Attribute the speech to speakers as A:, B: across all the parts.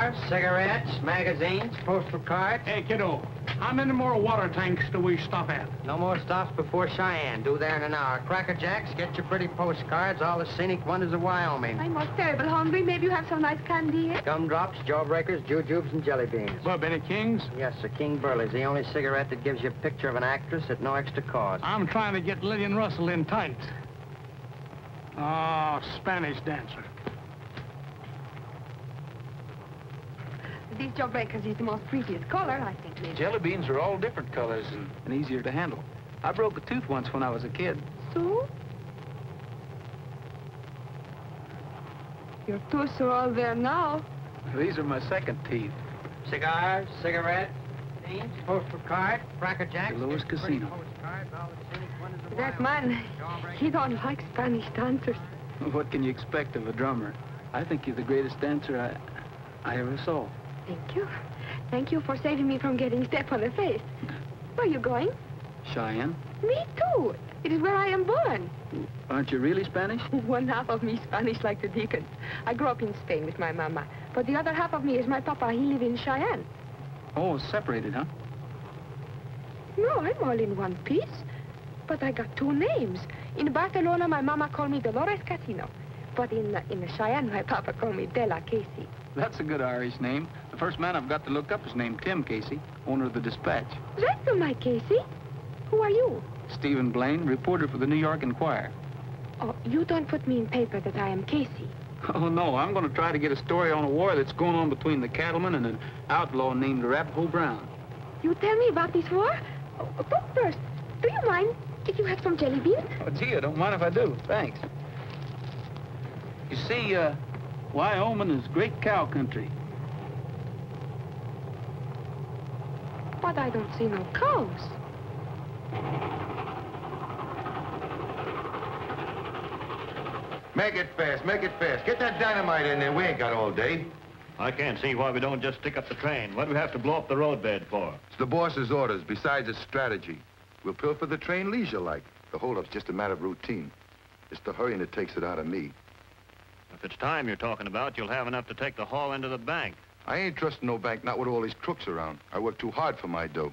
A: Cigars, cigarettes, magazines, postal cards.
B: Hey, kiddo, how many more water tanks do we stop at?
A: No more stops before Cheyenne. Due there in an hour. Cracker Jacks, get your pretty postcards, all the scenic wonders of Wyoming.
C: I'm most terrible hungry. Maybe you have some nice candy here?
A: Gumdrops, jawbreakers, jujubes, and jelly beans.
B: Well, Benny King's?
A: Yes, sir. King Burley's the only cigarette that gives you a picture of an actress at no extra cost.
B: I'm trying to get Lillian Russell in tight. Oh, Spanish dancer.
C: These jawbreakers is the most prettiest color, I think, maybe.
D: Jelly beans are all different colors and easier to handle. I broke a tooth once when I was a kid.
C: So? Your tooths are all there now.
D: These are my second teeth.
A: Cigars, cigarettes, beans, postal card, Cracker Jacks.
D: The lowest casino.
C: That man, he don't like Spanish dancers.
D: What can you expect of a drummer? I think you're the greatest dancer I ever saw.
C: Thank you. Thank you for saving me from getting step on the face. Where are you going?
D: Cheyenne?
C: Me too. It is where I am born.
D: Aren't you really Spanish?
C: One half of me Spanish like the deacons. I grew up in Spain with my mama. But the other half of me is my papa. He live in Cheyenne.
D: Oh, separated, huh?
C: No, I'm all in one piece. But I got two names. In Barcelona, my mama called me Dolores Casino. But in Cheyenne, my papa called me Della Casey.
D: That's a good Irish name. The first man I've got to look up is named Tim Casey, owner of the Dispatch.
C: That's my Casey. Who are you?
D: Stephen Blaine, reporter for the New York Enquirer.
C: Oh, you don't put me in paper that I am Casey.
D: Oh, no, I'm going to try to get a story on a war that's going on between the cattlemen and an outlaw named Arapahoe Brown.
C: You tell me about this war? Oh, but first, do you mind if you have some jelly beans?
D: Oh, gee, I don't mind if I do. Thanks. You see, Wyoming is great cow country.
C: But I don't see no cows.
E: Make it fast, make it fast. Get that dynamite in there. We ain't got all day.
F: I can't see why we don't just stick up the train. What do we have to blow up the roadbed for?
E: It's the boss's orders. Besides, it's strategy. We'll pilfer the train leisure-like. The hold-up's just a matter of routine. It's the hurrying that takes it out of me.
F: If it's time you're talking about, you'll have enough to take the haul into the bank.
E: I ain't trusting no bank, not with all these crooks around. I work too hard for my dough.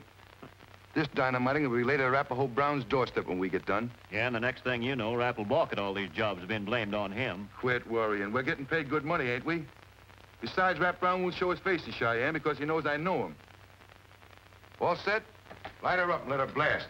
E: This dynamiting will be laid at Arapahoe Brown's doorstep when we get done.
F: Yeah, and the next thing you know, Rapp will balk at all these jobs being blamed on him.
E: Quit worrying. We're getting paid good money, ain't we? Besides, Rapp Brown won't show his face to Cheyenne because he knows I know him. All set? Light her up and let her blast.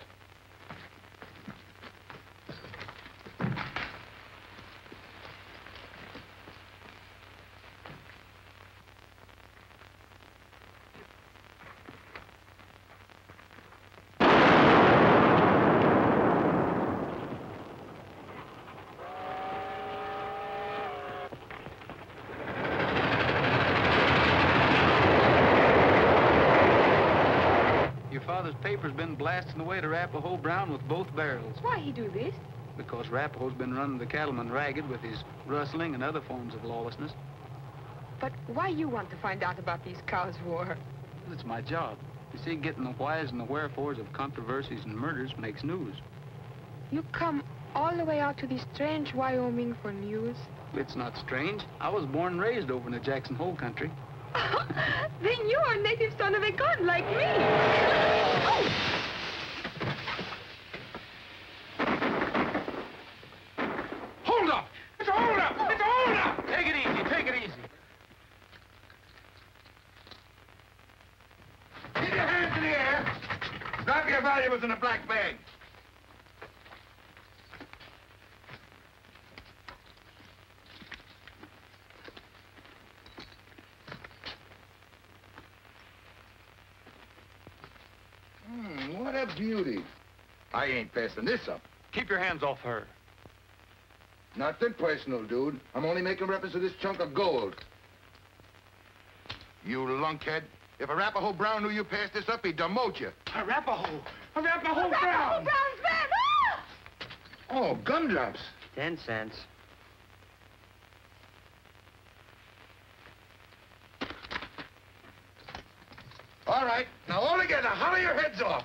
D: Paper's been blasting away to Arapahoe Brown with both barrels.
C: Why he do this?
D: Because Arapahoe's been running the cattlemen ragged with his rustling and other forms of lawlessness.
C: But why you want to find out about these cows' war?
D: Well, it's my job. You see, getting the whys and the wherefores of controversies and murders makes news.
C: You come all the way out to this strange Wyoming for news?
D: It's not strange. I was born and raised over in the Jackson Hole country.
C: Then you are a native son of a gun like me. Oh.
B: Hold up! It's a hold up! It's a hold up!
D: Take it easy, take it easy.
E: Keep your hands in the air. Drop your valuables in a black bag. What a beauty. I ain't passing this up.
D: Keep your hands off her.
E: Nothing personal, dude. I'm only making reference to this chunk of gold. You lunkhead. If Arapahoe Brown knew you passed this up, he'd demote you.
B: Arapahoe! Arapahoe Brown!
C: Arapahoe Brown's back! Ah!
E: Oh, gumdrops.
A: 10 cents.
E: All right. Now, all together, holler your heads off.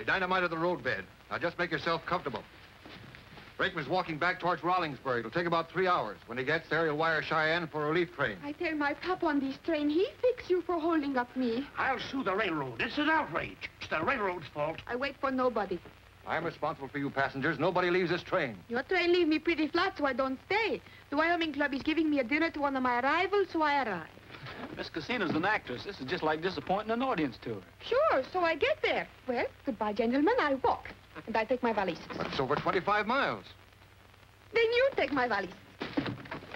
E: They dynamited the roadbed. Now just make yourself comfortable. Brakeman's walking back towards Rollingsburg. It'll take about 3 hours. When he gets there, he'll wire Cheyenne for a relief train.
C: I tell my papa on this train, he fix you for holding up me.
B: I'll sue the railroad. It's an outrage. It's the railroad's fault.
C: I wait for nobody.
E: I'm responsible for you passengers. Nobody leaves this train.
C: Your train leave me pretty flat, so I don't stay. The Wyoming Club is giving me a dinner to honor my arrival, so I arrive.
D: Miss Casino's an actress. This is just like disappointing an audience to her.
C: Sure, so I get there. Well, goodbye, gentlemen. I walk. And I take my valise.
E: But it's over 25 miles.
C: Then you take my valise.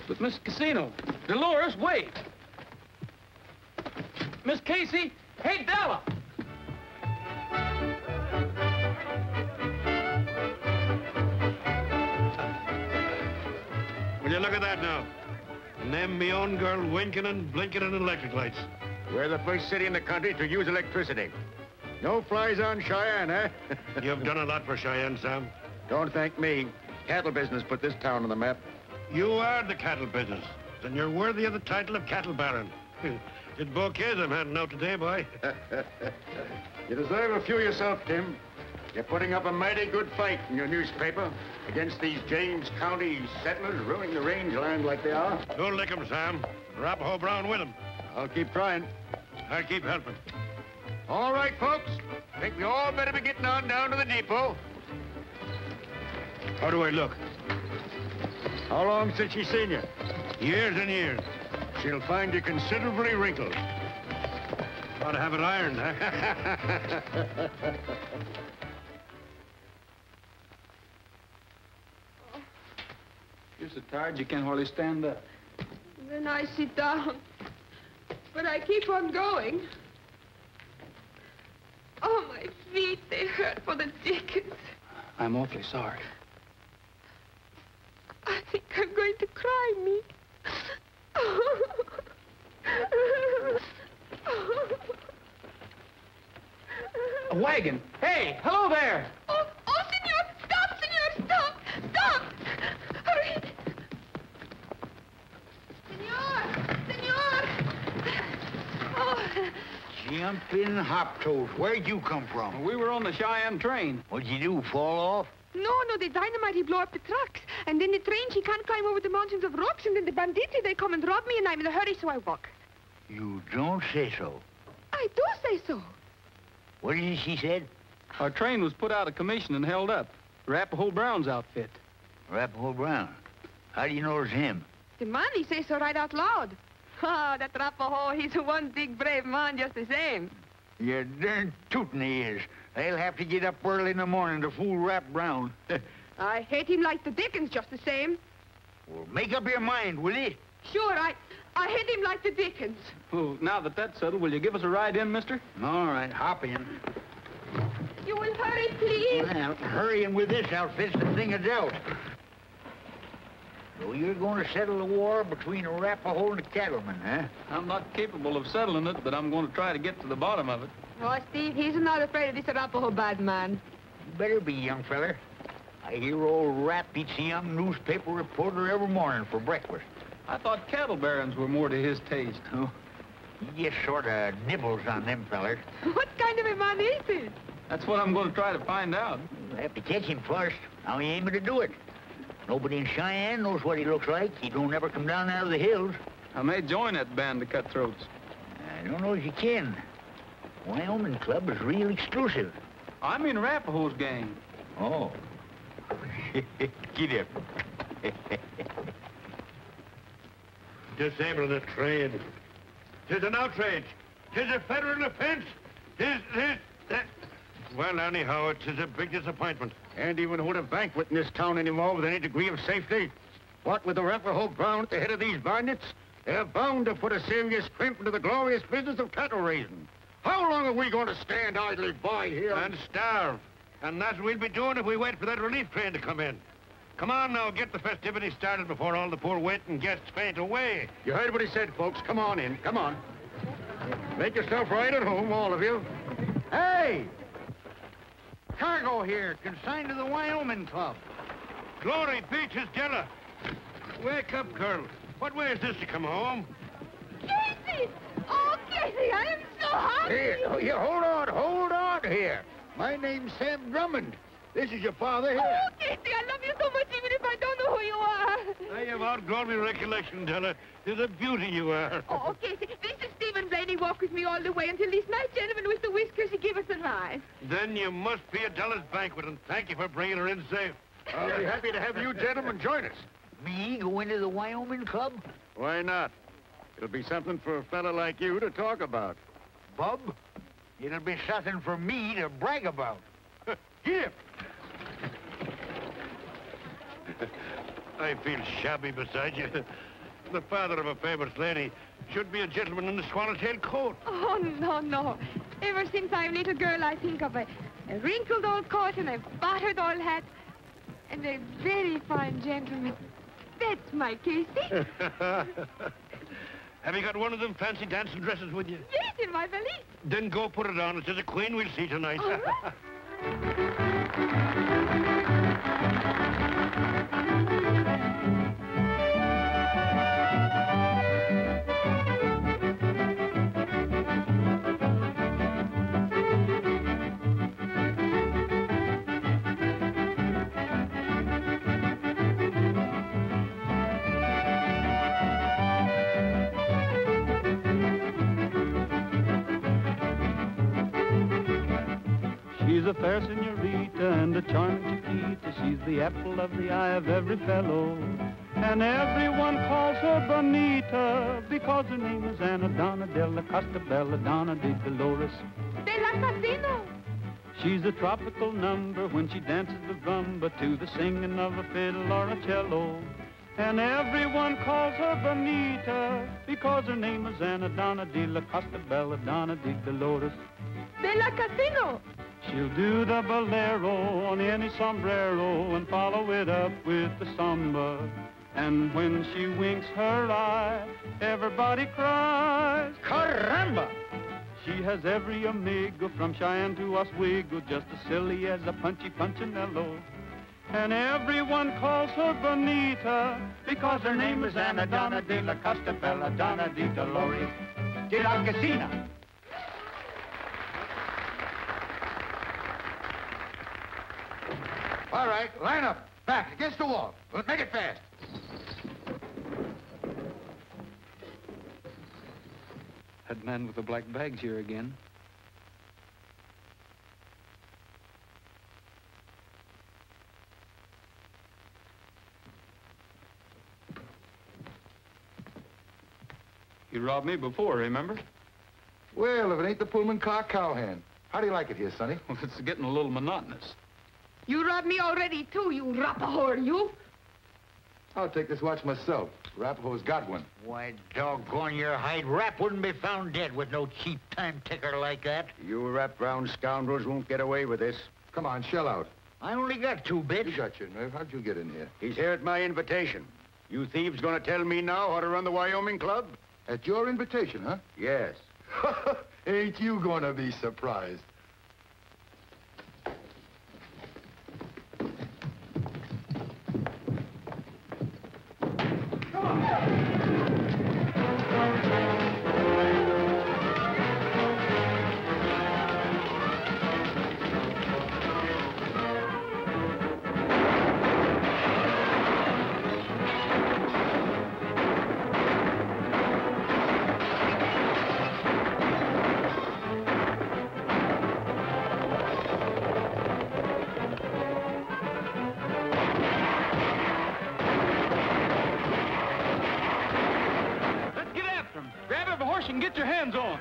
D: But Miss Casino, Dolores, wait. Miss Casey, hey, Della.
F: Will you look at that now? And them me own girl winking and blinking in electric lights.
G: We're the first city in the country to use electricity. No flies on Cheyenne, eh?
F: You've done a lot for Cheyenne, Sam.
G: Don't thank me. Cattle business put this town on the map.
F: You are the cattle business, and you're worthy of the title of cattle baron. Did bouquets I'm handing out today, boy.
G: You deserve a few yourself, Tim. You're putting up a mighty good fight in your newspaper against these James County settlers ruining the rangeland like they are.
F: Go lick 'em, Sam. Arapahoe Brown with 'em.
G: I'll keep trying.
F: I'll keep helping.
G: All right, folks. Think we all better be getting on down to the depot.
F: How do I look?
G: How long since she's seen you?
F: Years and years.
G: She'll find you considerably wrinkled.
F: Ought to have it ironed, huh?
D: You're so tired you can't hardly stand up.
C: Then I sit down. But I keep on going. Oh, my feet, they hurt for the dickens.
D: I'm awfully sorry.
C: I think I'm going to cry, me.
D: A wagon. Hey, hello there.
C: Oh, senor! Stop, senor! Stop! Stop! Hurry! Senor! Senor! Oh.
H: Jumping hop toes. Where'd you come from?
D: We were on the Cheyenne train.
H: What'd you do, fall off?
C: No, the dynamite, he blow up the trucks. And then the train, she can't climb over the mountains of rocks. And then the banditti, they come and rob me, and I'm in a hurry, so I walk.
H: You don't say so.
C: I do say so.
H: What is it she said?
D: Our train was put out of commission and held up. Arapahoe Brown's outfit.
H: Arapahoe Brown. How do you know it's him?
C: The man, he says so right out loud. Ah, that Arapahoe, he's one big brave man just the same.
H: You're darn tootin' he is. They'll have to get up early in the morning to fool Rap Brown.
C: I hate him like the dickens just the same.
H: Well, make up your mind, will you?
C: Sure, I hate him like the dickens.
D: Oh, now that that's settled, will you give us a ride in, mister?
H: All right, hop in.
C: You will hurry, please.
H: Well, hurrying with this outfit's the thing of doubt. So you're going to settle the war between Arapahoe and the cattlemen, huh?
D: I'm not capable of settling it, but I'm going to try to get to the bottom of it.
C: Oh, Steve, he's not afraid of this Arapahoe bad man.
H: You better be, young feller. I hear old Rap eats a young newspaper reporter every morning for breakfast.
D: I thought cattle barons were more to his taste.
H: Oh, he just sort of nibbles on them fellers.
C: What kind of a man is this?
D: That's what I'm going to try to find out.
H: We'll have to catch him first. How he aiming to do it? Nobody in Cheyenne knows what he looks like. He don't ever come down out of the hills.
D: I may join that band of cutthroats.
H: I don't know if you can. Wyoming Club is real exclusive.
D: I'm in Arapahoe's gang.
H: Oh. Get up.
F: Disabling the train. 'Tis an outrage. 'Tis a federal offense. 'Tis. Well, anyhow, it is a big disappointment.
G: And even with a banquet in this town anymore with any degree of safety. What with the Arapahoe Brown at the head of these bandits, they're bound to put a serious crimp into the glorious business of cattle raising. How long are we going to stand idly by here?
F: And starve. And that's what we'll be doing if we wait for that relief train to come in. Come on now, get the festivities started before all the poor waiting guests faint away.
G: You heard what he said, folks. Come on in. Come on. Make yourself right at home, all of you.
H: Hey! Cargo here, consigned to the Wyoming Club.
F: Glory, Peaches, Della. Wake up, girl. What way is this to come home?
C: Casey! Oh, Casey, I am so hungry.
G: Here, hold on here. My name's Sam Drummond. This is your father here.
C: Oh, Casey, I love you so much even if I don't know who you are.
F: I have outgrown my recollection, Della. You're the beauty you are.
C: Oh, Casey, this is Stephen Blaine. He walked with me all the way until this nice gentleman with the whiskers, he gave us a ride.
F: Then you must be at Della's banquet, and thank you for bringing her in safe.
G: I'll be happy to have you gentlemen join us.
H: Me go into the Wyoming Club?
G: Why not? It'll be something for a fella like you to talk about.
H: Bub, it'll be something for me to brag about.
F: Here. I feel shabby beside you. The father of a famous lady should be a gentleman in a swallowtail coat.
C: Oh, no, no. Ever since I'm a little girl, I think of a wrinkled old coat and a battered old hat and a very fine gentleman. That's my Casey.
F: Have you got one of them fancy dancing dresses with you?
C: Yes, in my valise.
F: Then go put it on. It's a queen we'll see tonight.
C: All right.
D: She's a fair senorita and a charming chiquita. She's the apple of the eye of every fellow. And everyone calls her Bonita because her name is Anna Donna de la Costa Bella Donna de Dolores.
C: De la Casino.
D: She's a tropical number when she dances the rumba to the singing of a fiddle or a cello. And everyone calls her Bonita because her name is Anna Donna de la Costa Bella Donna de Dolores.
C: De la Casino.
D: She'll do the bolero on any sombrero and follow it up with the samba. And when she winks her eye, everybody cries,
G: Caramba!
D: She has every amigo from Cheyenne to Oswego, just as silly as a punchy punchinello. And everyone calls her Bonita because her name is Anna Donna de la Costa Bella Donna de Dolores de la Casina.
E: All right, line up. Back, against the wall. But make it fast.
D: That man with the black bag's here again. You robbed me before, remember?
E: Well, if it ain't the Pullman car cowhand. How do you like it here, Sonny?
D: Well, it's getting a little monotonous.
C: You robbed me already, too, you Arapahoe, you.
E: I'll take this watch myself. Arapahoe's got one.
H: Why, doggone your hide, Rap wouldn't be found dead with no cheap time ticker like that.
G: You Rap Brown scoundrels won't get away with this.
E: Come on, shell out.
H: I only got 2 bits.
E: You got your nerve. How'd you get in here?
G: He's here at my invitation. You thieves gonna tell me now how to run the Wyoming Club?
E: At your invitation, huh?
G: Yes.
E: Ain't you gonna be surprised?
D: And get your hands on.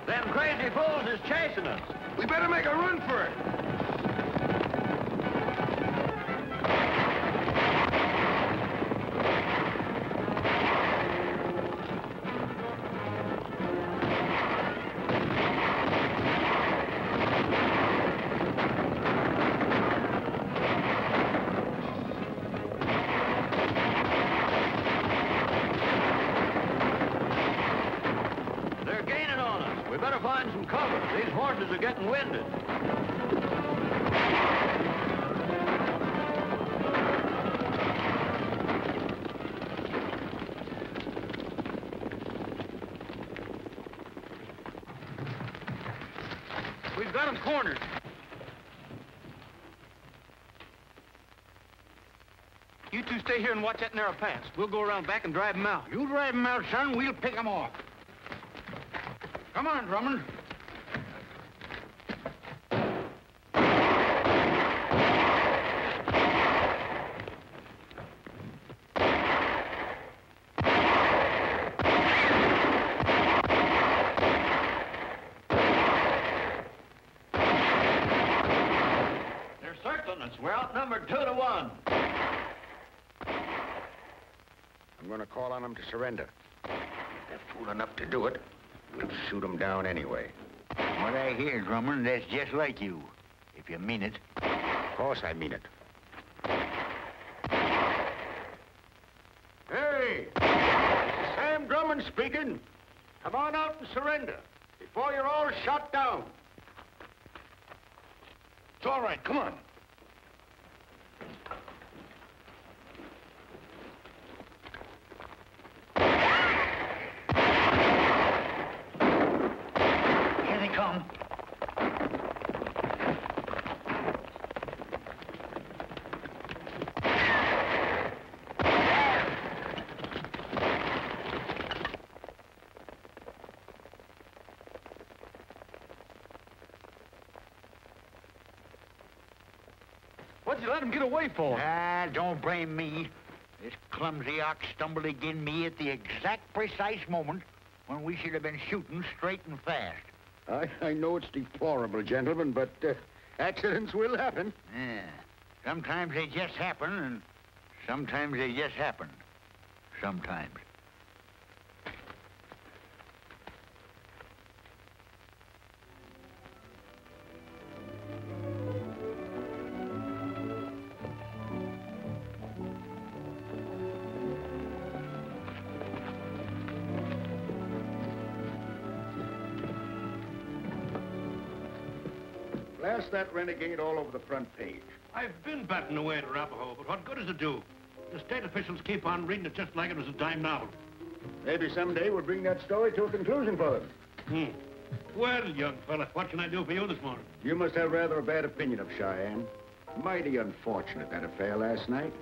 F: Them crazy fools is chasing us.
E: We better make a run for it.
F: Find some cover. These horses are getting winded.
D: We've got them cornered. You two stay here and watch that narrow pass. We'll go around back and drive them out.
G: You drive them out, son. We'll pick them off. Come on, Drummond.
F: They're circling us. We're outnumbered 2-1.
G: I'm going to call on them to surrender. If they're fool enough to do it, we'll shoot them down anyway.
H: What I hear, Drummond, that's just like you, if you mean it.
G: Of course I mean it. Hey! This is Sam Drummond speaking. Come on out and surrender before you're all shot down.
E: It's all right. Come on.
H: Here they come.
D: What'd you let them get away for?
H: Ah, don't blame me. This clumsy ox stumbled again me at the exact precise moment when we should have been shooting straight and fast.
G: I know it's deplorable, gentlemen, but accidents will happen.
H: Yeah. Sometimes they just happen, and sometimes they just happen. Sometimes.
G: Blast that renegade all over the front page.
F: I've been batting away at Arapahoe, but what good does it do? The state officials keep on reading it just like it was a dime novel.
G: Maybe someday we'll bring that story to a conclusion for them.
F: Well, young fella, what can I do for you this morning?
G: You must have rather a bad opinion of Cheyenne. Mighty unfortunate, that affair last night.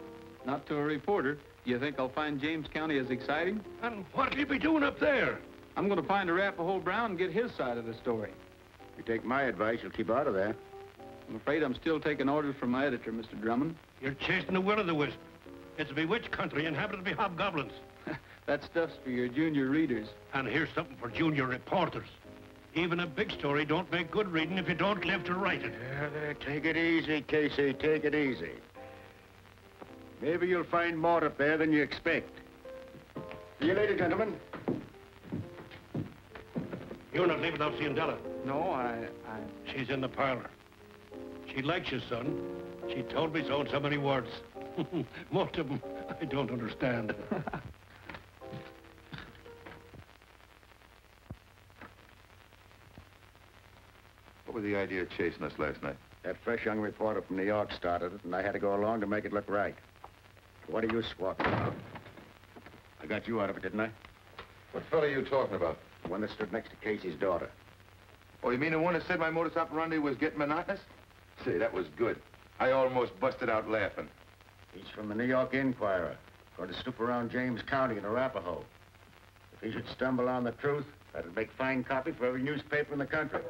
D: Not to a reporter. You think I'll find James County as exciting?
F: And what'll you be doing up there?
D: I'm going to find Arapahoe Brown and get his side of the story.
G: If you take my advice, you'll keep out of there.
D: I'm afraid I'm still taking orders from my editor, Mr. Drummond.
F: You're chasing the will-o'-the-wisp. It's a bewitched country inhabited by hobgoblins.
D: That stuff's for your junior readers.
F: And here's something for junior reporters. Even a big story don't make good reading if you don't live to write it.
G: Yeah, there, take it easy, Casey, take it easy. Maybe you'll find more up there than you expect. See you later, gentlemen.
F: You're not leaving out seeing Della.
D: No,
F: She's in the parlor. She likes you, son. She told me so in so many words. Most of them I don't understand.
E: What was the idea of chasing us last night?
G: That fresh young reporter from New York started it, and I had to go along to make it look right. What are you swapping about? I got you out of it, didn't I?
E: What fella are you talking about?
G: The one that stood next to Casey's daughter.
E: Oh, you mean the one that said my modus operandi was getting monotonous? Say, that was good. I almost busted out laughing.
G: He's from the New York Inquirer. Going to snoop around James County in Arapahoe. If he should stumble on the truth, that'd make fine copy for every newspaper in the country.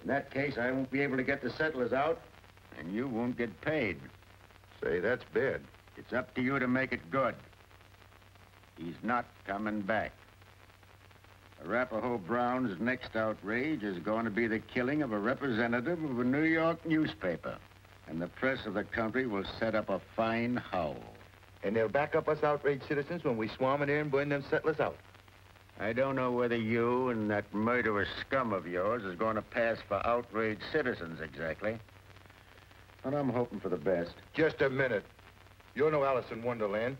G: In that case, I won't be able to get the settlers out, and you won't get paid.
E: Say, that's bad.
G: It's up to you to make it good. He's not coming back. Arapahoe Brown's next outrage is going to be the killing of a representative of a New York newspaper. And the press of the country will set up a fine howl.
E: And they'll back up us outraged citizens when we swarm in here and burn them settlers out.
G: I don't know whether you and that murderous scum of yours is going to pass for outraged citizens exactly. But I'm hoping for the best.
E: Just a minute. You're no Alice in Wonderland.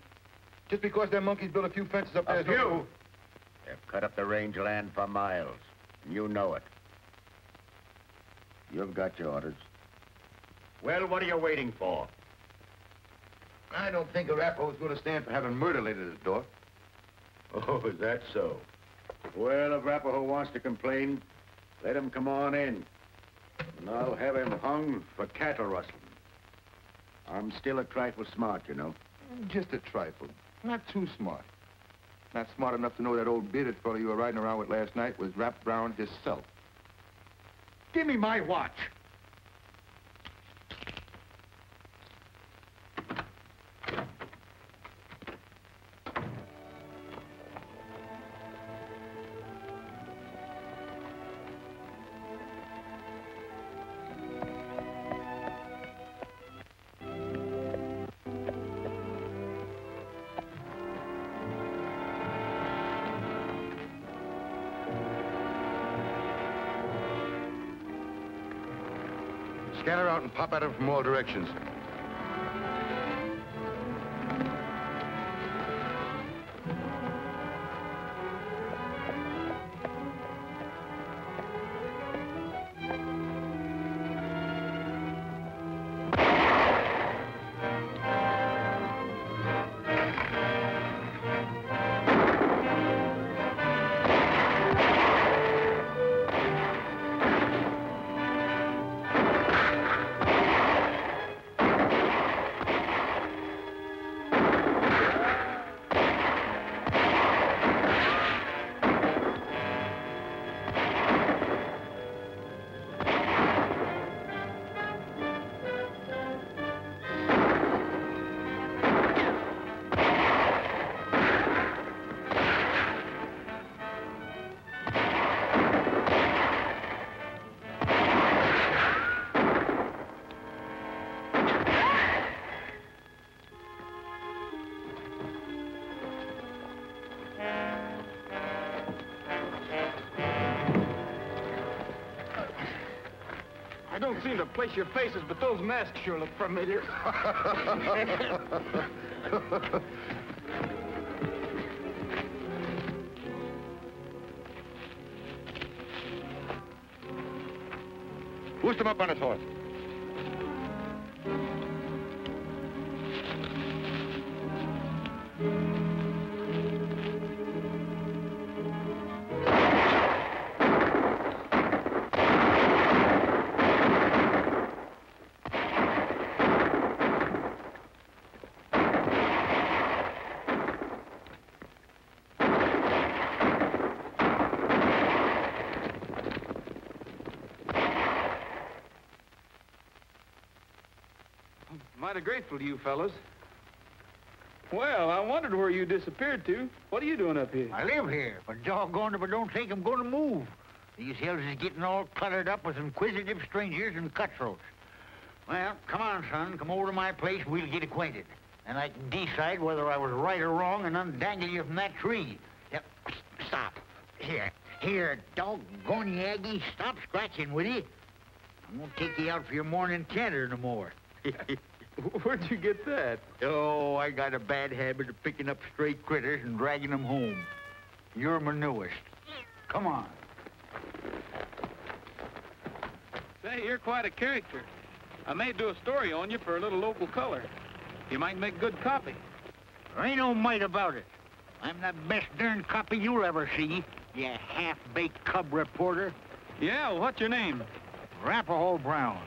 E: Just because them monkeys built a few fences up there...
G: They've cut up the rangeland for miles. And you know it. You've got your orders. Well, what are you waiting for?
E: I don't think Arapahoe's going to stand for having murder laid at his door.
G: Oh, is that so? Well, if Arapahoe wants to complain, let him come on in. And I'll have him hung for cattle rustling. I'm still a trifle smart, you know.
E: Just a trifle. Not too smart. Not smart enough to know that old bearded fellow you were riding around with last night was Rapp Brown himself.
G: Give me my watch.
E: Scatter out and pop at him from all directions.
D: I don't seem to place your faces, but those masks sure look familiar.
E: Boost him up on his horse.
D: Mighty grateful to you fellas. Well, I wondered where you disappeared to. What are you doing up here?
H: I live here, but doggone if I don't think I'm going to move. These hills is getting all cluttered up with inquisitive strangers and cutthroats. Well, come on, son. Come over to my place. We'll get acquainted. And I can decide whether I was right or wrong and undangle you from that tree. Yep. Stop. Here, doggone you, Aggie. Stop scratching, will you? I won't take you out for your morning canter no more.
D: Where'd you get that?
H: Oh, I got a bad habit of picking up stray critters and dragging them home. You're my newest. Come on.
D: Say, you're quite a character. I may do a story on you for a little local color. You might make good copy.
H: There ain't no might about it. I'm the best darn copy you'll ever see, you half-baked cub reporter.
D: Yeah, well, what's your name?
H: Arapahoe Brown.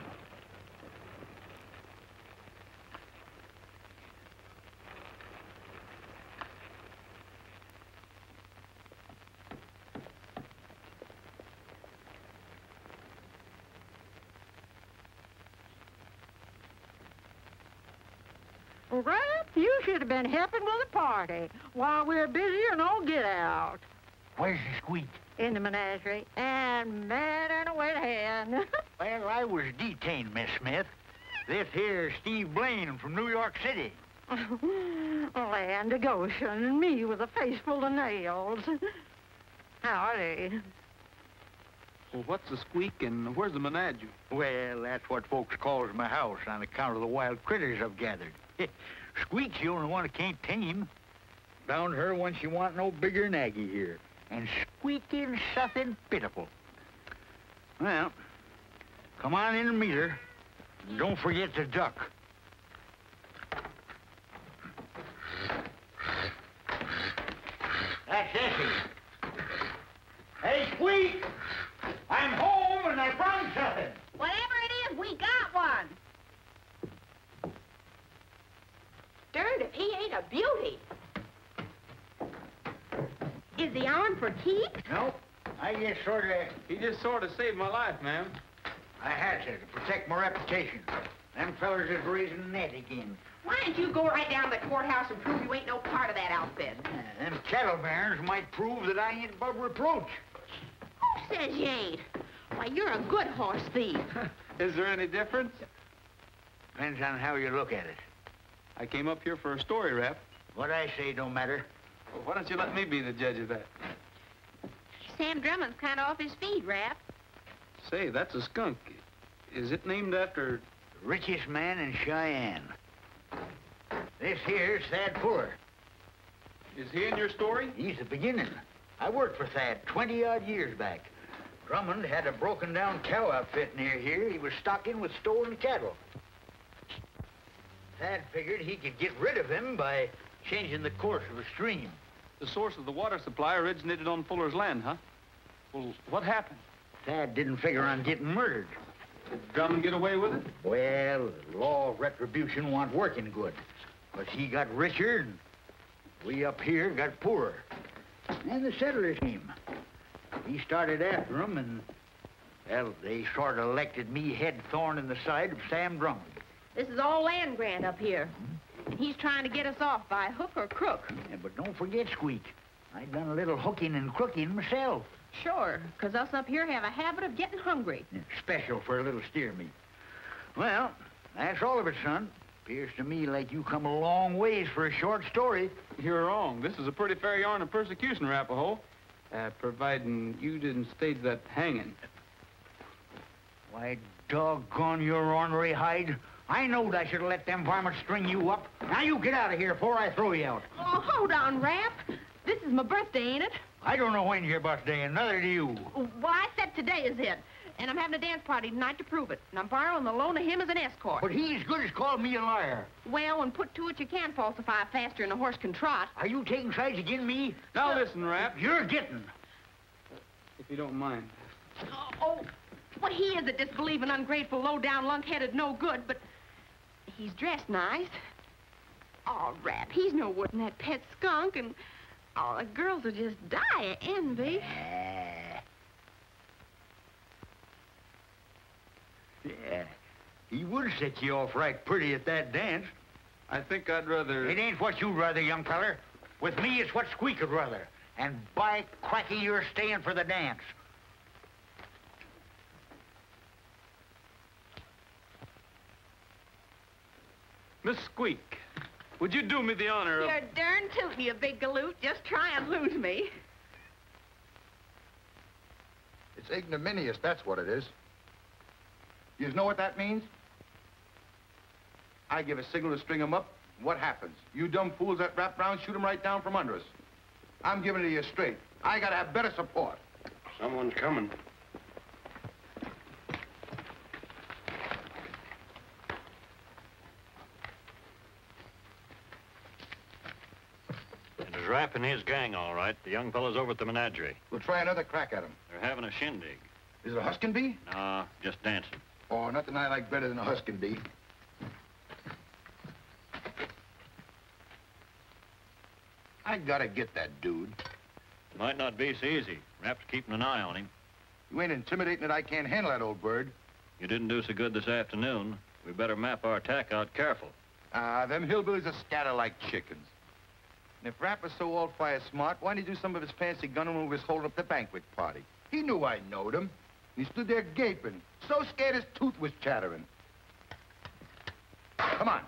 I: Grant, you should have been helping with the party while we're busy and all get out.
H: Where's the squeak?
I: In the menagerie, and mad and a wet hand.
H: Well, I was detained, Miss Smith. This here's Steve Blaine from New York City.
I: Land of Goshen, and me with a face full of nails. Howdy.
D: Well, what's the squeak and where's the menagerie?
H: Well, that's what folks calls my house on account of the wild critters I've gathered. Squeak's the only one that can't tame. Found her when she want no bigger than Aggie here. And squeaking something pitiful. Well, come on in and meet her. And don't forget the duck. That's Essie. Hey, Squeak! I'm home and I found something.
I: Well, Is he on for keeps?
H: Nope.
D: He just sort of saved my life, ma'am.
H: I had to protect my reputation. Them fellers is raising net again.
I: Why don't you go right down to the courthouse and prove you ain't no part of that outfit?
H: Them cattle barons might prove that I ain't above reproach.
I: Who says you ain't? Why, you're a good horse thief.
D: Is there any difference?
H: Depends on how you look at it.
D: I came up here for a story, Rap.
H: What I say don't matter.
D: Well, why don't you let me be the judge of that?
I: Sam Drummond's kind of off his feet, Rap.
D: Say, that's a skunk. Is it named after...
H: The richest man in Cheyenne. This here's Thad Fuller.
D: Is he in your story?
H: He's the beginning. I worked for Thad 20-odd years back. Drummond had a broken-down cow outfit near here. He was stocking with stolen cattle. Thad figured he could get rid of him by changing the course of a stream.
D: The source of the water supply originated on Fuller's land, huh? Well, what happened?
H: Thad didn't figure on getting murdered.
D: Did Drummond get away with it?
H: Well, the law of retribution wasn't working good. But he got richer, and we up here got poorer. And the settlers came. He started after them, and, well, they sort of elected me head thorn in the side of Sam Drummond.
I: This is all land grant up here. He's trying to get us off by hook or crook.
H: Yeah, but don't forget, Squeak. I done a little hooking and crooking myself.
I: Sure, 'cause us up here have a habit of getting hungry.
H: Yeah, special for a little steer meat. Well, that's all of it, son. Appears to me like you come a long ways for a short story.
D: You're wrong. This is a pretty fair yarn of persecution, Arapahoe. Providing you didn't stage that hanging.
H: Why, doggone your ornery hide. I knowed I should have let them varmints string you up. Now you get out of here before I throw you out.
I: Oh, hold on, Rap. This is my birthday, ain't it?
H: I don't know when's your birthday, and neither do you.
I: Well, I said today is it. And I'm having a dance party tonight to prove it. And I'm borrowing the loan of him as an escort.
H: But he as good as called me a liar.
I: Well, when put to it, you can falsify faster than a horse can trot.
H: Are you taking sides against me?
D: Now listen, Rap.
H: You're getting.
D: If you don't mind.
I: Oh, well, he is a disbelieving, ungrateful, low-down, lunk-headed, no good, but he's dressed nice. Oh, Rap, he's no worse than that pet skunk, and all the girls will just die of envy.
H: Yeah, he would set you off right pretty at that dance.
D: I think I'd rather...
H: It ain't what you'd rather, young feller. With me, it's what Squeak would rather. And by cracky, you're staying for the dance.
D: Miss Squeak, would you do me the honor of...
I: You're darn tootin', you big galoot. Just try and lose me.
E: It's ignominious, that's what it is. You know what that means? I give a signal to string 'em up. What happens? You dumb fools that wrap round, shoot 'em right down from under us. I'm giving it to you straight. I gotta have better support.
F: Someone's coming.
J: It was Rapp and his gang, all right. The young fellas over at the menagerie.
E: We'll try another crack at 'em.
J: They're having a shindig.
E: Is it a huskin' bee?
J: Nah, just dancing.
E: Oh, nothing I like better than a huskin' bee. I gotta get that dude.
J: Might not be so easy. Rapp's keeping an eye on him.
E: You ain't intimidating that I can't handle that old bird.
J: You didn't do so good this afternoon. We better map our attack out careful.
E: Them hillbillies are scatter like chickens. And if Rapp was so all-fire smart, why didn't he do some of his fancy gunning when we was holding up the banquet party? He knew I knowed him. He stood there gaping, so scared his tooth was chattering. Come on.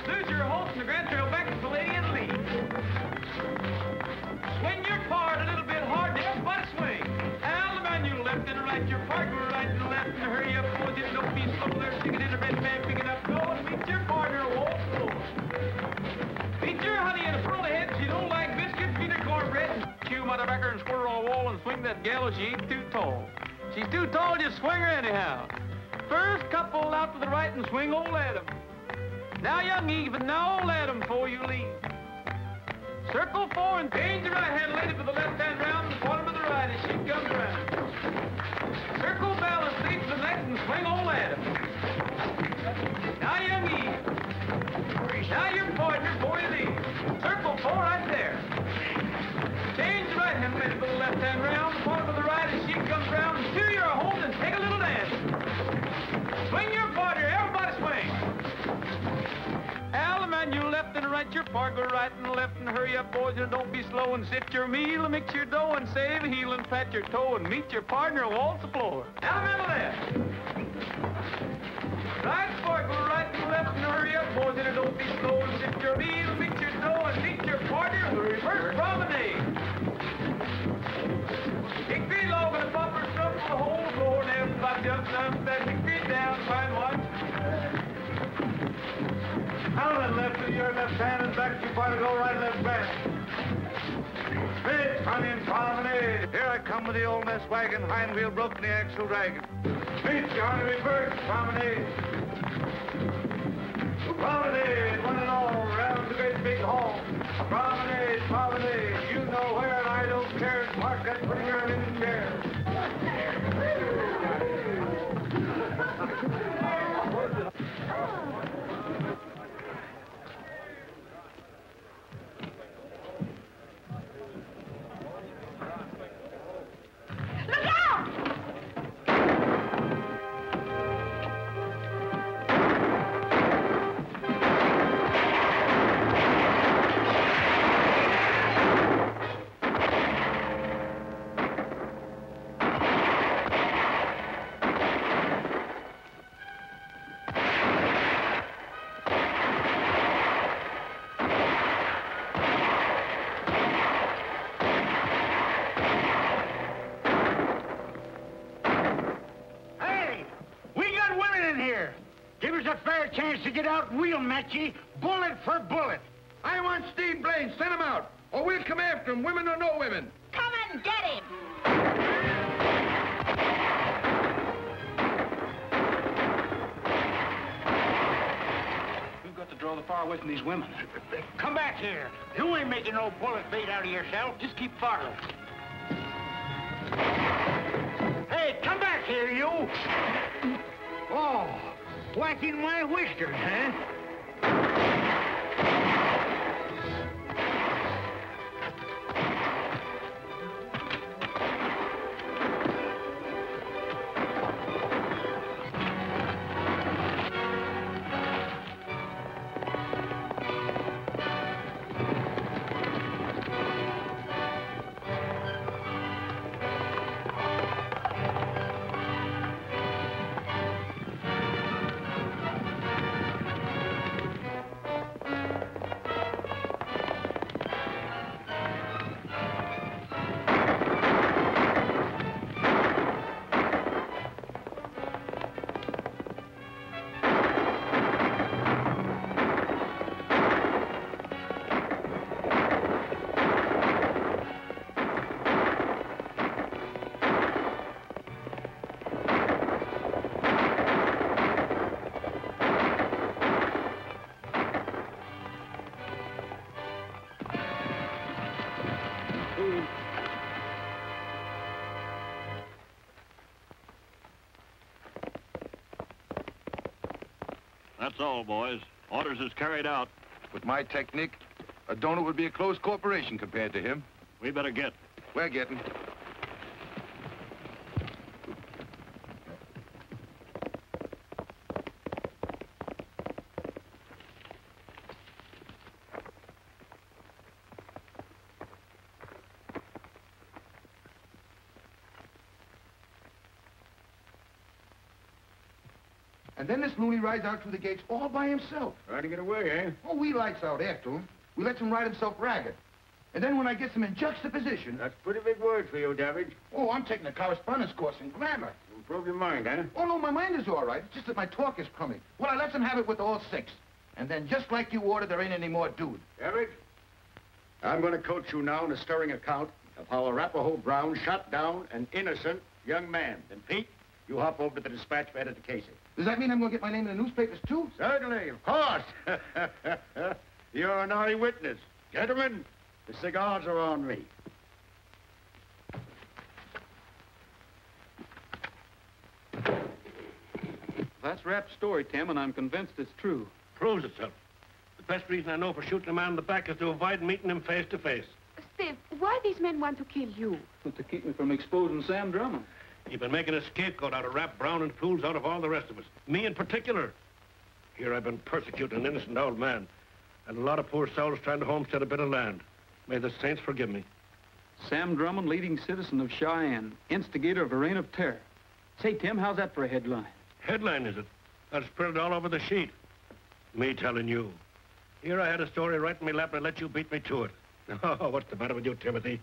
D: Lose your horse in the grand trail back to the lady and lead. Swing your card a little bit hard, everybody swing. Al the manual left and right, your partner right and left, and hurry up, boys, if you don't be slow there, sticking in the red man, picking up, go and meet your partner, walk slow. Meet your honey in a pearl ahead, she don't like biscuits, feed her cornbread, and chew motherfucker and squirt on the wall and swing that gal, she ain't too tall. She's too tall, just swing her anyhow. First couple out to the right and swing old Adam. Now, young even, now old Adam before you leave. Circle 4 and change the right hand lady for the left hand round and bottom of the right as she comes around. Stand round, point to the right as she comes round, and steer your home and take a little dance. Swing your partner, everybody swing. Al, the man, you left and right, your part go right and left, and hurry up, boys, and don't be slow, and sit your meal, mix your dough, and save a heel, and pat your toe, and meet your partner, and waltz the floor. Al, man, left. Right sport, go right and left, and hurry up, boys, and don't be slow, and sit your meal, mix your dough, and meet your partner, the reverse promenade. Hickory log and a bumper stump the whole floor, and everybody jumps up that hickory down, fine watch. Out and left with your left hand, and back you partner, go right, left back. Spit, come in, promenade. Here I come with the old mess wagon, hind wheel broken, the axle dragging. Spit, you're on the reverse, promenade. Promenade, one and all, round the great big hall. Promenade, promenade, you know where, and I don't care. Mark that pretty girl in the chair.
H: Chance to get out, we'll match ye, bullet for bullet.
E: I want Steve Blaine. Send him out, or we'll come after him, women or no women.
I: Come and get him.
D: We've got to draw the fire away from these women.
H: Come back here. You ain't making no bullet bait out of yourself.
D: Just keep firing.
H: Hey, come back here, you. Oh. Whacking my whiskers, huh?
J: That's all, boys. Orders is carried out.
E: With my technique, a donut would be a closed corporation compared to him.
J: We better get.
E: We're getting. And then this loony rides out through the gates all by himself.
G: Trying to get away, eh?
E: Oh, we lights out after him. We lets him ride himself ragged. And then when I gets him in juxtaposition...
G: That's a pretty big word for you, Davidge.
E: Oh, I'm taking a correspondence course in grammar.
G: Improve your mind, eh?
E: Oh, no, my mind is all right. It's just that my talk is crummy. Well, I lets him have it with all six. And then just like you ordered, there ain't any more dude.
G: Davidge, I'm going to coach you now in a stirring account of how Arapahoe Brown shot down an innocent young man. And Pete, you hop over to the dispatch for Editor Casey.
E: Does that mean I'm going to get my name in the newspapers, too?
G: Certainly, of course. You're a naughty witness. Gentlemen, the cigars are on me.
D: That's Rapp's story, Tim, and I'm convinced it's true.
B: Proves itself. The best reason I know for shooting a man in the back is to avoid meeting him face to face.
C: Steve, why these men want to kill you?
D: But to keep me from exposing Sam Drummond.
B: You've been making a scapegoat out of Rap Brown and fools out of all the rest of us. Me in particular. Here I've been persecuting an innocent old man. And a lot of poor souls trying to homestead a bit of land. May the saints forgive me.
D: Sam Drummond, leading citizen of Cheyenne, instigator of a reign of terror. Say, Tim, how's that for a headline?
B: Headline, is it? I'll spread it all over the sheet. Me telling you. Here I had a story right in my lap and I let you beat me to it. Oh, what's the matter with you, Timothy?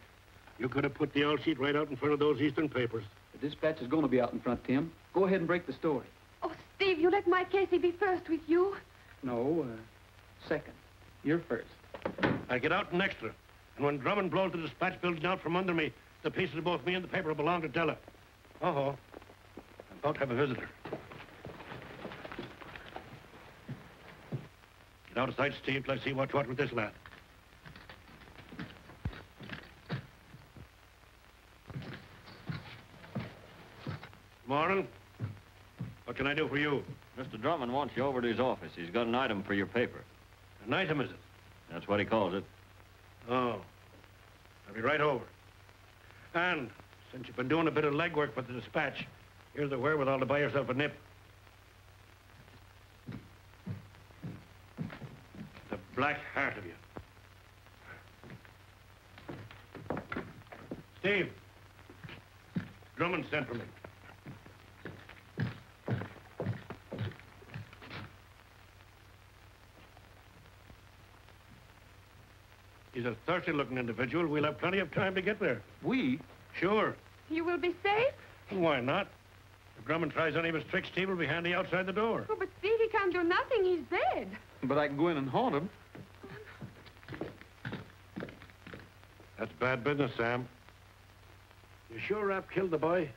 B: You could have put the all sheet right out in front of those Eastern papers.
D: The dispatch is going to be out in front, Tim. Go ahead and break the story.
C: Oh, Steve, you let my Casey be first with you.
D: No, second. You're first.
B: I get out an extra. And when Drummond blows the dispatch building out from under me, the pieces of both me and the paper will belong to Della. Oh, I'm about to have a visitor. Get out of sight, Steve, till I see what's what with this lad. Morning. What can I do for you?
J: Mr. Drummond wants you over to his office. He's got an item for your paper.
B: An item, is it?
J: That's what he calls it.
B: Oh. I'll be right over. And since you've been doing a bit of legwork for the dispatch, here's the wherewithal to buy yourself a nip. The black heart of you. Steve. Drummond sent for me. He's a thirsty-looking individual. We'll have plenty of time to get there.
D: We?
B: Sure.
C: You will be safe?
B: Why not? If Drummond tries any of his tricks, Steve will be handy outside the door.
C: Oh, but Steve, he can't do nothing. He's dead.
D: But I can go in and haunt him.
B: That's bad business, Sam. You sure Rap killed the boy?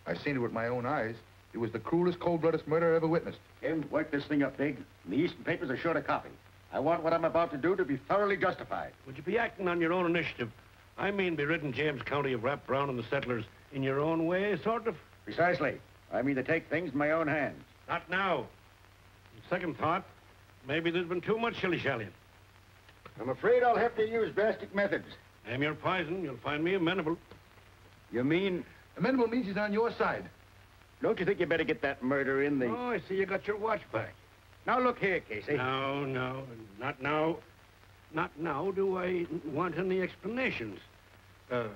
E: I seen it with my own eyes. It was the cruelest, cold-blooded murder I ever witnessed.
G: Tim, work this thing up, Big. The Eastern papers are sure to copy. I want what I'm about to do to be thoroughly justified.
B: Would you be acting on your own initiative? I mean be ridding James County of Rap Brown and the settlers in your own way, sort of?
G: Precisely. I mean to take things in my own hands.
B: Not now. On second thought, maybe there's been too much shilly-shallying.
G: I'm afraid I'll have to use drastic methods.
B: Name your poison, you'll find me amenable.
G: You mean...
E: Amenable means he's on your side.
G: Don't you think you better get that murder in the...
B: Oh, I see you got your watch back.
G: Now, look here, Casey.
B: No, not now. Not now do I want any explanations. I'm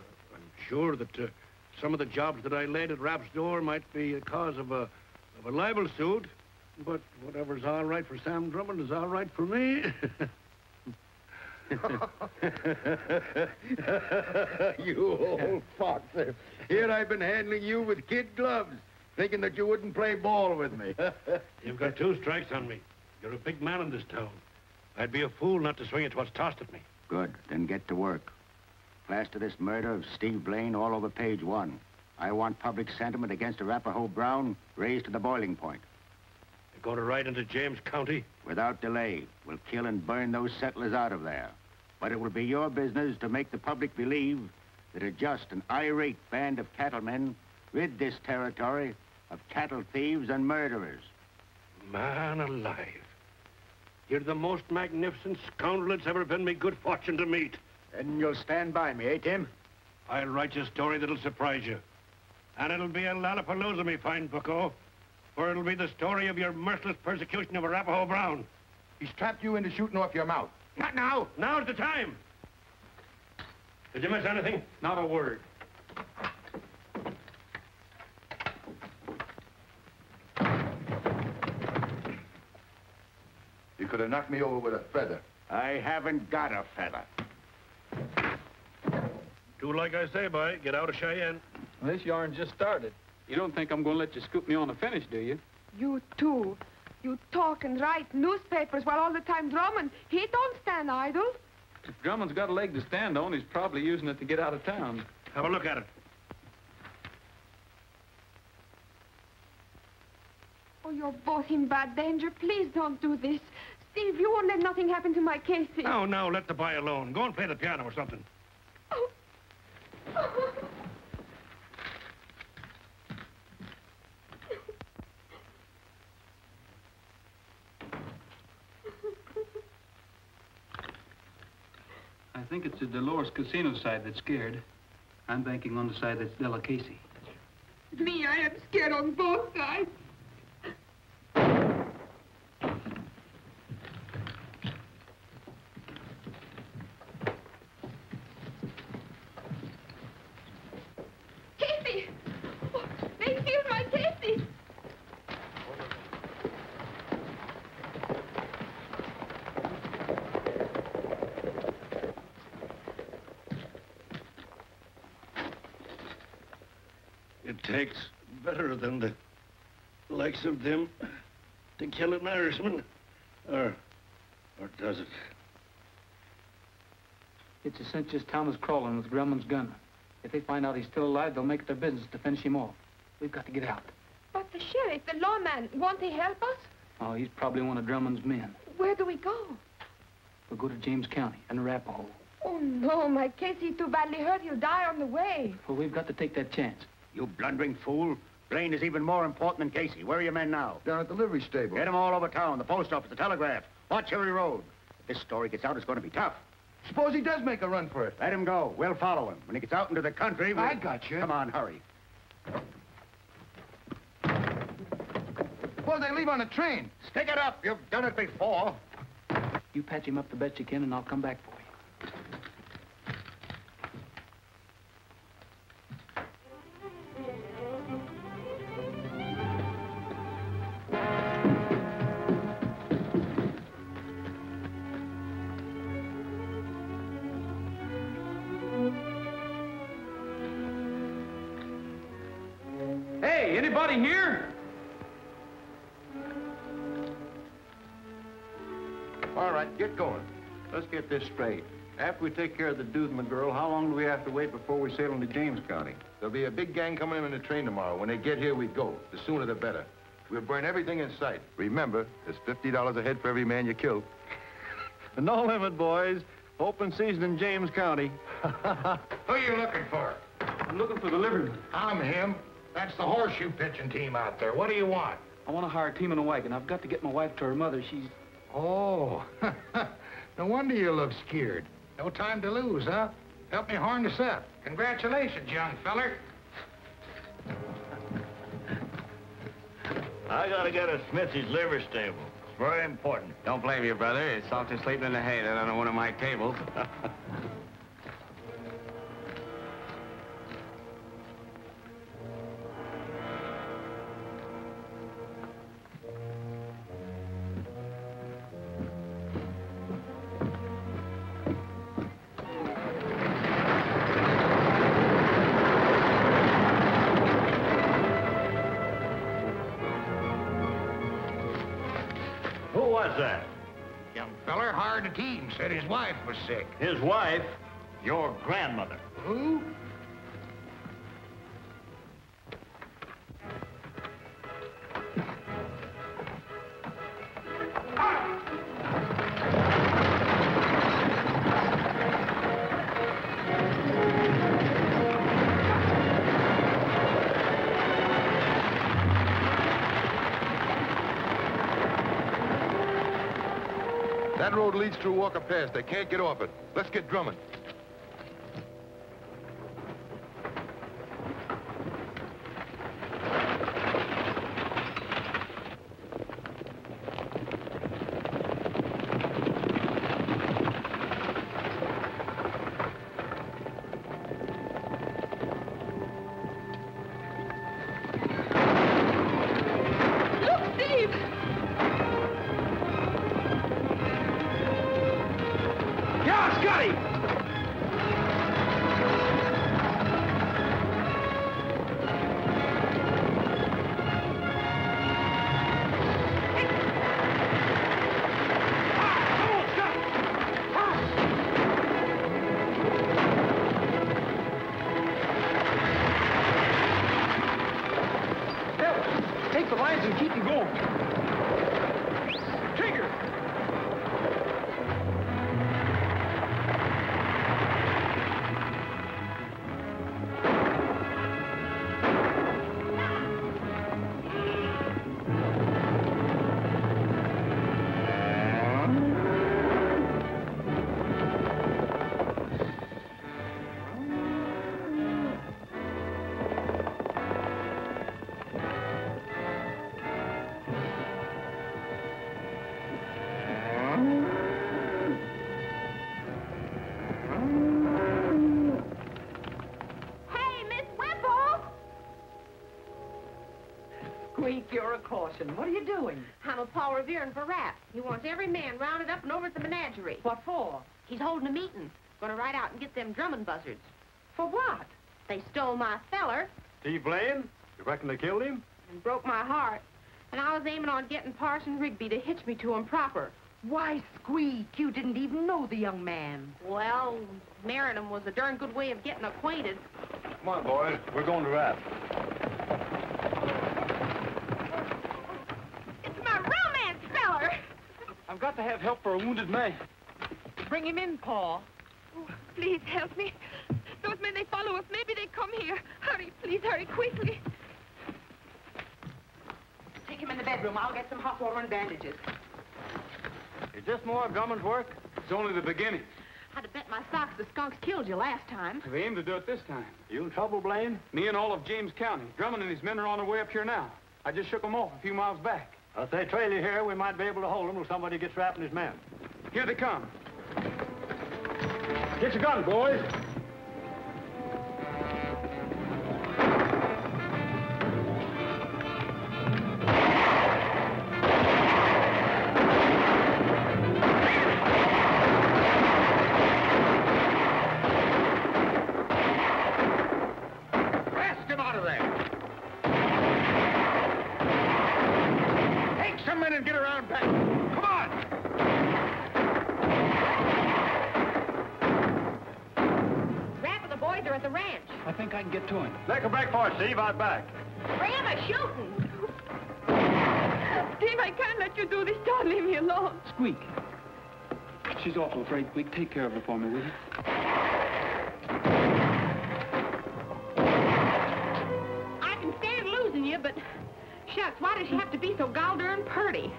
B: sure that some of the jobs that I laid at Rap's door might be a cause of a libel suit, but whatever's all right for Sam Drummond is all right for me.
G: You old fox. Here I've been handling you with kid gloves, thinking that you wouldn't play ball with me.
B: You've got 2 strikes on me. You're a big man in this town. I'd be a fool not to swing at what's tossed at me.
G: Good. Then get to work. Plaster this murder of Steve Blaine all over page 1. I want public sentiment against Arapahoe Brown raised to the boiling point.
B: You're going to ride into James County?
G: Without delay, we'll kill and burn those settlers out of there. But it will be your business to make the public believe that a just and irate band of cattlemen rid this territory of cattle thieves and murderers.
B: Man alive. You're the most magnificent scoundrel it's ever been me good fortune to meet.
G: And you'll stand by me, eh, Tim?
B: I'll write you a story that'll surprise you. And it'll be a lollapalooza, me fine bucko. For it'll be the story of your merciless persecution of Arapahoe Brown.
E: He's trapped you into shooting off your mouth.
B: Not now. Now's the time. Did you miss anything?
D: Not a word.
E: You could have knocked me over with a feather.
G: I haven't got a feather.
B: Do like I say, boy. Get out of Cheyenne.
D: Well, this yarn just started. You don't think I'm going to let you scoop me on the finish, do you?
C: You too. You talk and write newspapers while all the time Drummond, he don't stand idle.
D: If Drummond's got a leg to stand on, he's probably using it to get out of town.
B: Have a look at it.
C: Oh, you're both in bad danger. Please don't do this. Steve, you won't let nothing happen to my Casey.
B: No, let the boy alone. Go and play the piano or something.
C: Oh.
D: I think it's the Dolores Casino side that's scared. I'm banking on the side that's Della Casey.
C: Me, I am scared on both sides. Casey! Oh, they killed my Casey!
B: It takes better than the likes of them to kill an Irishman. Or does it?
D: It's a cinch this town is crawling with Grumman's gun. If they find out he's still alive, they'll make it their business to finish him off. We've got to get out.
C: But the sheriff, the lawman, won't he help us?
D: Oh, he's probably one of Drummond's men.
C: Where do we go?
D: We'll go to James County and Arapahoe.
C: Oh, no, my Casey too badly hurt. He'll die on the way.
D: Well, we've got to take that chance.
G: You blundering fool. Blaine is even more important than Casey. Where are your men now?
E: Down at the livery stable.
G: Get them all over town, the post office, the telegraph. Watch every road. If this story gets out, it's going to be tough.
E: Suppose he does make a run for it.
G: Let him go. We'll follow him. When he gets out into the country, we'll...
E: I got you.
G: Come on, hurry.
E: Suppose they leave on the train.
G: Stick it up. You've done it before.
D: You patch him up the best you can, and I'll come back for you. Hey, anybody here?
K: All right, get going. Let's get this straight. After we take care of the dude and the girl, how long do we have to wait before we sail into James County?
E: There'll be a big gang coming in on the train tomorrow. When they get here, we go. The sooner, the better. We'll burn everything in sight. Remember, there's $50 a head for every man you kill.
K: No limit, boys. Open season in James County.
G: Who are you looking for?
D: I'm looking for the liveryman.
G: I'm him. That's the horseshoe pitching team out there. What do you want?
D: I want to hire a team and a wagon. I've got to get my wife to her mother. She's...
G: Oh, no wonder you look scared. No time to lose, huh? Help me harness up. Congratulations, young feller.
J: I gotta get to Smithy's liver stable. It's very important.
A: Don't blame you, brother. It's Salter sleeping in the hay there on one of my tables.
J: Who was that?
G: Young feller hired a team, said his wife was sick.
J: His wife? Your grandmother.
G: Who?
E: That road leads through Walker Pass. They can't get off it. Let's get drumming.
D: Take the lines and keep them going. Trigger!
L: Squeak, you're a caution. What are you doing?
I: I'm a Paul Revere for Rapp. He wants every man rounded up and over at the menagerie.
L: What for?
I: He's holding a meeting. Gonna ride out and get them drumming buzzards.
L: For what?
I: They stole my feller
K: Steve Blaine? You reckon they killed him?
I: and broke my heart. And I was aiming on getting Parson Rigby to hitch me to him proper.
L: Why, Squeak, you didn't even know the young man.
I: Well, marrying him was a darn good way of getting acquainted.
K: Come on, boys. We're going to Rapp.
I: It's my romance feller!
D: I've got to have help for a wounded man.
L: Bring him in, Paul.
C: Oh, please help me. Those men, they follow us. Maybe they come here. Hurry, please, hurry, quickly.
L: Take him in the bedroom. I'll get some hot water and bandages.
K: Is this more of Drummond's work?
D: It's only the beginning.
I: I'd have bet my socks the skunks killed you last time.
D: They aim to do it this time.
K: You in trouble, Blaine?
D: Me and all of James County. Drummond and his men are on their way up here now. I just shook them off a few miles back.
K: If they trail you here, we might be able to hold them till somebody gets Rapp and his men.
D: Here they come.
K: Get your gun, boys.
G: Blast him out of there. Take some men and get around back. Come on.
I: Rapp and the boys are at the ranch.
D: I think I can get to him.
K: Make a break for it, Steve. Out back.
I: Ram a shooting.
C: Steve, I can't let you do this. Don't leave me alone.
D: Squeak. She's awful afraid. Quick, take care of her for me, will you?
I: I can stand losing you, but shucks, why does she have to be so gol darn purty?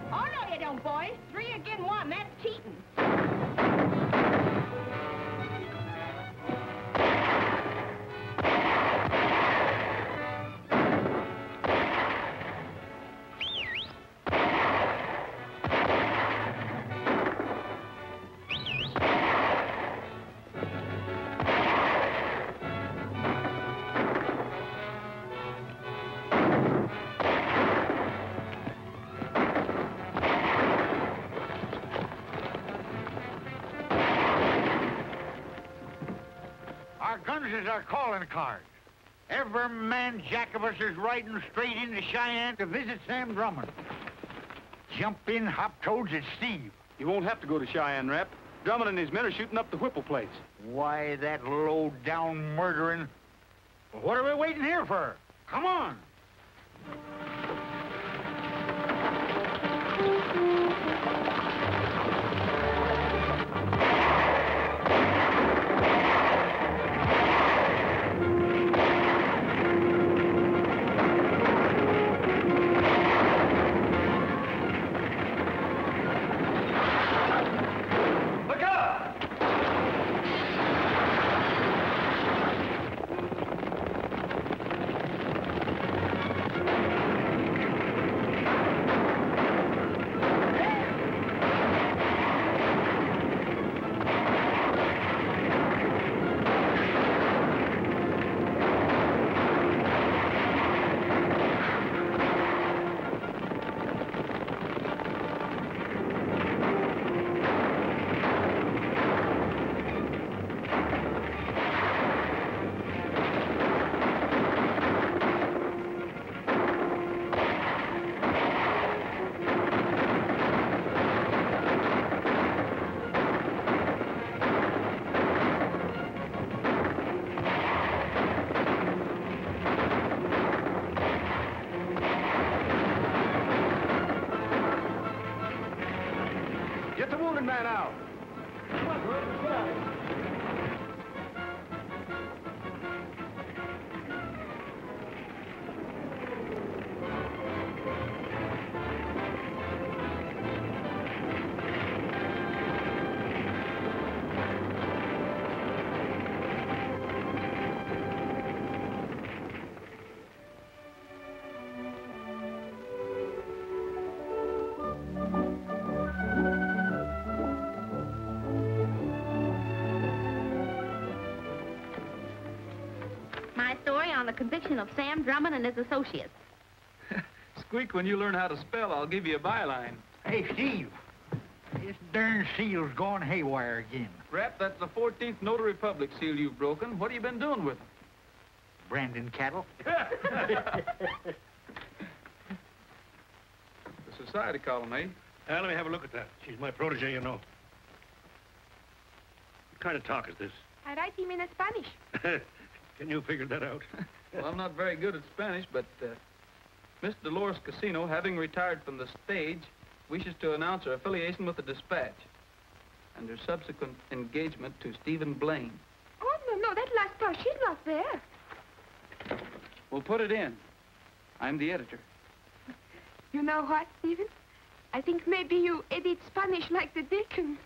I: Oh, no, you don't, boys. 3 again 1, that's cheating.
H: Our guns is our calling card. Every man jack of us is riding straight into Cheyenne to visit Sam Drummond. Jump in, hop toads, it's Steve.
D: You won't have to go to Cheyenne, Rapp. Drummond and his men are shooting up the Whipple place.
H: Why, that low-down murdering. Well, what are we waiting here for? Come on.
K: Look out! Get the wounded man out. Come on, George, let's get out of here.
M: conviction of Sam Drummond and his associates.
D: Squeak, when you learn how to spell, I'll give you a byline.
H: Hey, Steve. This darn seal's gone haywire again.
D: Rap, that's the 14th Notary Public seal you've broken. What have you been doing with them?
H: Brandon cattle.
D: The society column, eh?
B: Let me have a look at that. She's my protege, you know. What kind of talk is this?
C: I write him in Spanish.
B: Can you figure that out?
D: Well, I'm not very good at Spanish, but Miss Dolores Casino, having retired from the stage, wishes to announce her affiliation with the Dispatch and her subsequent engagement to Stephen Blaine.
C: Oh, no, that last part, she's not there.
D: We'll put it in. I'm the editor.
C: You know what, Stephen? I think maybe you edit Spanish like the Dickens.